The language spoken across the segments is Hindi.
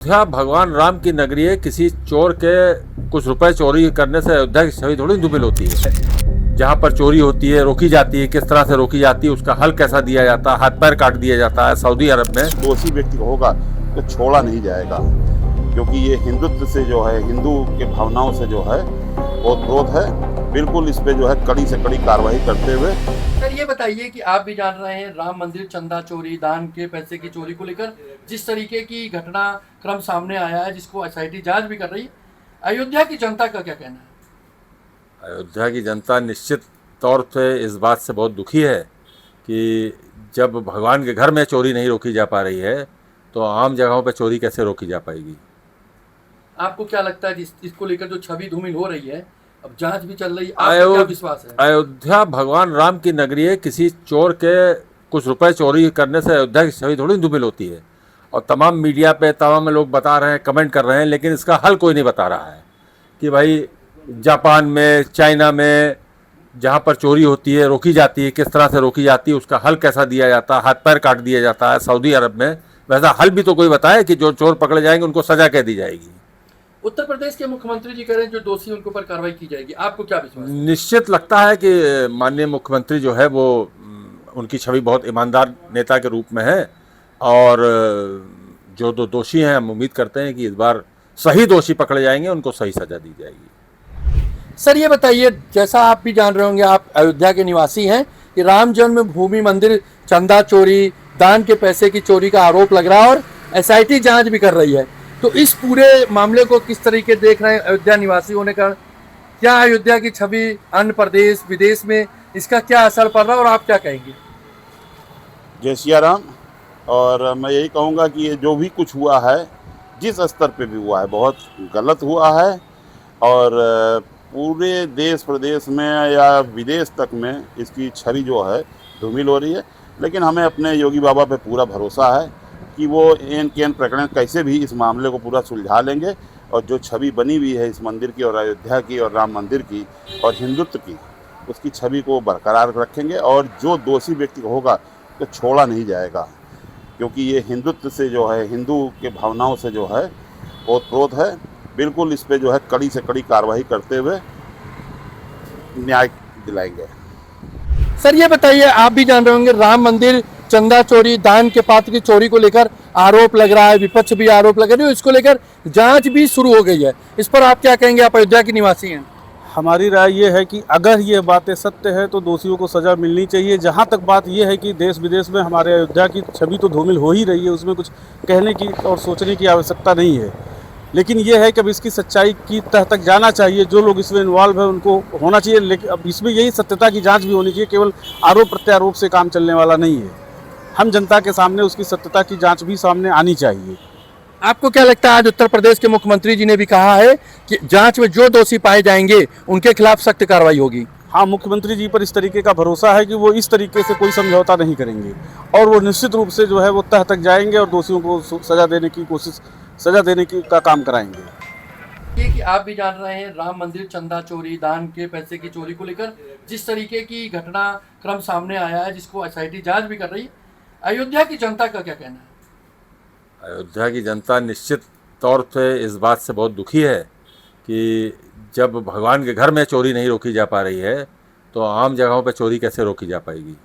अयोध्या भगवान राम की नगरी है। किसी चोर के कुछ रुपए चोरी करने से अयोध्या की छवि थोड़ी धूमिल होती है। जहाँ पर चोरी होती है, रोकी जाती है, किस तरह से रोकी जाती है, उसका हल कैसा दिया जाता है, हाथ पैर काट दिया जाता है। सऊदी अरब में दोषी व्यक्ति होगा तो छोड़ा नहीं जाएगा, क्योंकि ये हिंदुत्व से जो है, हिंदू के भावनाओं से जो है बहुत विरोध है। बिल्कुल इस पे जो है कड़ी से कड़ी कार्रवाई करते हुए। सर ये बताइए कि आप भी जान रहे हैं राम मंदिर चंदा चोरी, दान के पैसे की चोरी को लेकर जिस तरीके की घटना क्रम सामने आया है, जिसको एसआईटी जांच भी कर रही है, अयोध्या की जनता का क्या कहना है? अयोध्या की जनता निश्चित तौर पे इस बात से बहुत दुखी है कि जब भगवान के घर में चोरी नहीं रोकी जा पा रही है तो आम जगहों पर चोरी कैसे रोकी जा पाएगी। आपको क्या लगता है इसको लेकर जो छवि धूमिल हो रही है, अब जांच भी चल रही है, आपका क्या विश्वास है? अयोध्या भगवान राम की नगरी है। किसी चोर के कुछ रुपए चोरी करने से अयोध्या की छवि थोड़ी धूमिल होती है। और तमाम मीडिया पे तमाम लोग बता रहे हैं, कमेंट कर रहे हैं, लेकिन इसका हल कोई नहीं बता रहा है कि भाई जापान में, चाइना में जहाँ पर चोरी होती है, रोकी जाती है, किस तरह से रोकी जाती है, उसका हल कैसा दिया जाता है, हाथ पैर काट दिया जाता है। सऊदी अरब में वैसा हल भी तो कोई बताए कि जो चोर पकड़े जाएंगे उनको सजा कह दी जाएगी। उत्तर प्रदेश के मुख्यमंत्री जी कह रहे हैं जो दोषी उनके ऊपर कार्रवाई की जाएगी, आपको क्या विश्वास है? निश्चित लगता है कि माननीय मुख्यमंत्री जो है वो उनकी छवि बहुत ईमानदार नेता के रूप में है, और जो दो दोषी हैं हम उम्मीद करते हैं कि इस बार सही दोषी पकड़े जाएंगे, उनको सही सजा दी जाएगी। सर ये बताइए, जैसा आप भी जान रहे होंगे, आप अयोध्या के निवासी हैं, कि राम जन्मभूमि मंदिर चंदा चोरी, दान के पैसे की चोरी का आरोप लग रहा है और एसआईटी जांच भी कर रही है, तो इस पूरे मामले को किस तरीके देख रहे हैं अयोध्या निवासी होने का? क्या अयोध्या की छवि अन्य प्रदेश विदेश में इसका क्या असर पड़ रहा है और आप क्या कहेंगे? जय सिया राम। और मैं यही कहूँगा कि ये जो भी कुछ हुआ है, जिस स्तर पे भी हुआ है, बहुत गलत हुआ है। और पूरे देश प्रदेश में या विदेश तक में इसकी छवि जो है धूमिल हो रही है। लेकिन हमें अपने योगी बाबा पे पूरा भरोसा है कि वो एन केन प्रकरण कैसे भी इस मामले को पूरा सुलझा लेंगे, और जो छवि बनी हुई है इस मंदिर की और अयोध्या की और राम मंदिर की और हिंदुत्व की, उसकी छवि को बरकरार रखेंगे। और जो दोषी व्यक्ति होगा तो छोड़ा नहीं जाएगा, क्योंकि ये हिंदुत्व से जो है, हिंदू के भावनाओं से जो है बहुत विरोध है। बिल्कुल इस पे जो है कड़ी से कड़ी कार्रवाई करते हुए न्याय दिलाएंगे। सर ये बताइए, आप भी जान रहे होंगे राम मंदिर चंदा चोरी, दान के पात्र की चोरी को लेकर आरोप लग रहा है, विपक्ष भी आरोप लग रही है, इसको लेकर जांच भी शुरू हो गई है। इस पर आप क्या कहेंगे? आप अयोध्या के निवासी हैं। हमारी राय ये है कि अगर ये बातें सत्य है तो दोषियों को सज़ा मिलनी चाहिए। जहाँ तक बात ये है कि देश विदेश में हमारे अयोध्या की छवि तो धूमिल हो ही रही है, उसमें कुछ कहने की और सोचने की आवश्यकता नहीं है। लेकिन ये है कि अब इसकी सच्चाई की तह तक जाना चाहिए, जो लोग इसमें इन्वॉल्व है उनको होना चाहिए। लेकिन अब इसमें यही सत्यता की जांच भी होनी चाहिए, केवल आरोप प्रत्यारोप से काम चलने वाला नहीं है। हम जनता के सामने उसकी सत्यता की जांच भी सामने आनी चाहिए। आपको क्या लगता है, आज उत्तर प्रदेश के मुख्यमंत्री जी ने भी कहा है कि जांच में जो दोषी पाए जाएंगे उनके खिलाफ सख्त कार्रवाई होगी? हाँ, मुख्यमंत्री जी पर इस तरीके का भरोसा है कि वो इस तरीके से कोई समझौता नहीं करेंगे, और वो निश्चित रूप से जो है वो तह तक जाएंगे और दोषियों को सजा देने की का काम कराएंगे। ये कि आप भी जान रहे हैं राम मंदिर चंदा चोरी, दान के पैसे की चोरी को लेकर जिस तरीके की घटना क्रम सामने आया है, जिसको एसआईटी जांच भी कर रही है, अयोध्या की जनता का क्या कहना है? अयोध्या की जनता निश्चित तौर पे इस बात से बहुत दुखी है कि जब भगवान के घर में चोरी नहीं रोकी जा पा रही है तो आम जगहों पर चोरी कैसे रोकी जा पाएगी।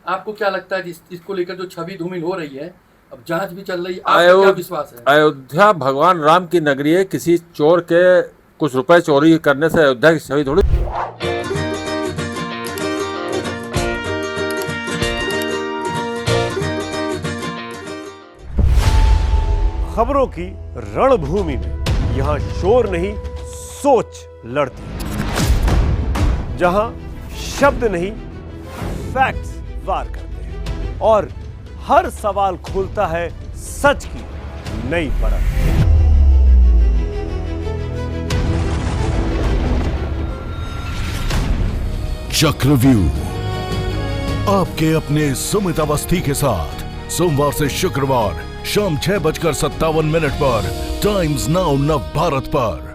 आपको क्या लगता है इसको लेकर जो छवि धूमिल हो रही है, अब जांच भी चल रही है, आपका क्या विश्वास है? अयोध्या भगवान राम की नगरी है। किसी चोर के कुछ रुपए चोरी करने से अयोध्या की छवि थोड़ी। खबरों की रणभूमि में यहां शोर नहीं, सोच लड़ती है। जहां शब्द नहीं, फैक्ट्स वार करते हैं, और हर सवाल खोलता है सच की नई परत। चक्रव्यूह आपके अपने सुमित अवस्थी के साथ सोमवार से शुक्रवार शाम 6:57 पर टाइम्स नाउ नव भारत पर।